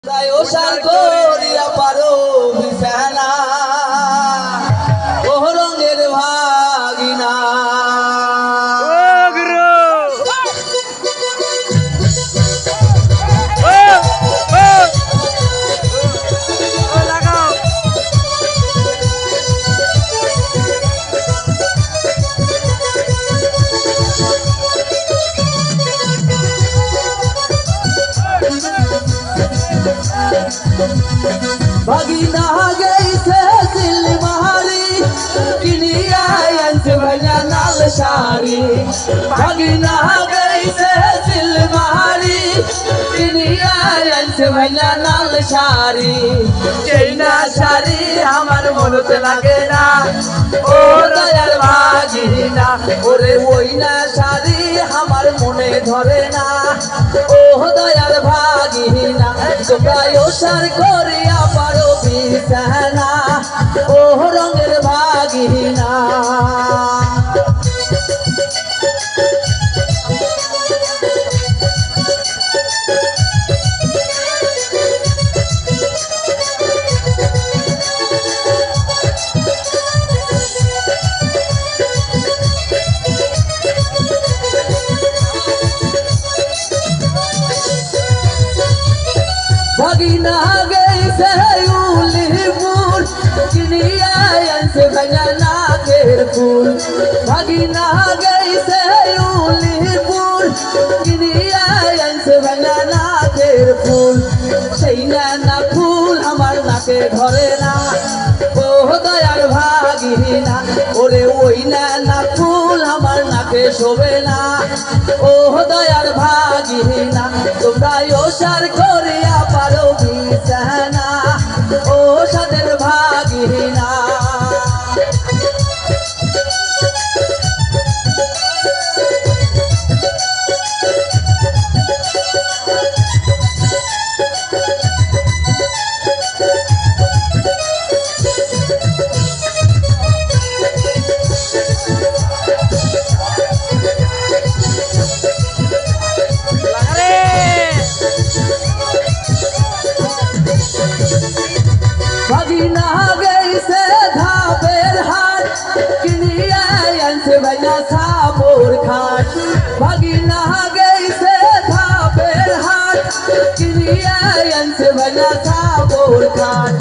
ওসার করিয়া পারো বিছানা ও রঙের ভাগিনা ভাগিনা গেছে সিলমারি কিনিয়া আনছে ভাইয়া লাল শাড়ি ভাগিনা গেছে সিলমারি কিনিয়া আনছে ভাইয়া লাল শাড়ি সেই না শাড়ি আমার মনতে লাগে না ও দয়াল ভাগিনা ওরে ওই না শাড়ি আমার মনে ধরে না ও দয়াল ভাগিনা তোমরা ওসার করিয়া পারো বিছানা ও রঙের ভাগিনা ভাগিনা গেছে উলিপুর কিনিয়া আনছে ভাইয়া নাকের ফুল ভাগিনা গেছে উলিপুর কিনিয়া আনছে ভাইয়া নাকের ফুল সেই না ফুল আমার নাকে ধরে না ও দয়াল ভাগিনা ওরে ওই না ফুল আমার নাকে শোভে না ও দয়াল ভাগিনা তোমরা ওসার করিয়া পারো বিছানা ও সাদের ভাগিনা ভাগিনা গেছে ধাপের হাট কিনিয়া আনছে ভাইয়া সাপোর খাট ভাগিনা গেছে ধাপের হাট কিনিয়া আনছে ভাইয়া সাপোর খাট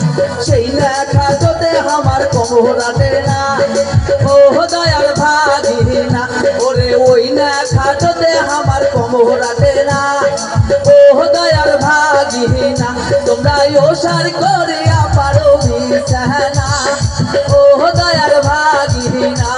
সেই না খাটতে আমার কোমরাতে না ও দয়াল ভাগিনা ওরে ওই না খাটতে আমার কোমরাতে না ও দয়াল ভাগিনা তোমরা ওসার করিয়া পারো বিছানা ও দয়াল ভাগিনা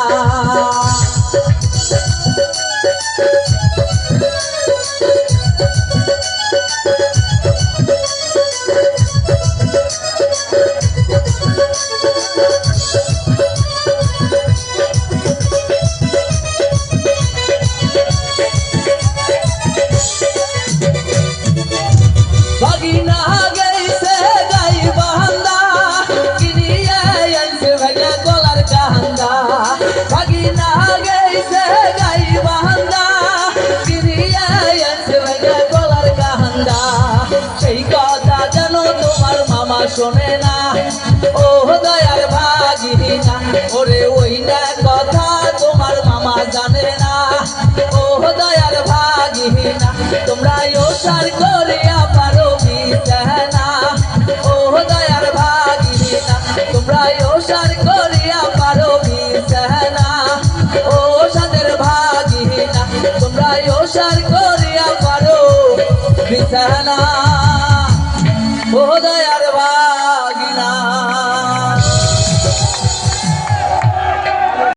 ভাগিনা গেছে গাই বান্দা কিনিয়া আনছে ভাইয়া গলার কান্দা ভাগিনা গেছে গাই বান্দা কিনিয়া আনছে ভাইয়া গলার কান্দা সেই কথা যেন তোমার মামা শোনে না ও দয়াল ভাগিনা ওরে ওই না কথা তোমার মামা জানে না ও দয়াল ভাগিনা তোমরা ওসার করিয়া পারো বিছানা ও দয়াল ভাগিনা তোমরা ওসার করিয়া পারো বিছানা ও সাদের ভাগিনা তোমরা ওসার করিয়া পারো বিছানা ও দয়াল ভাগিনা।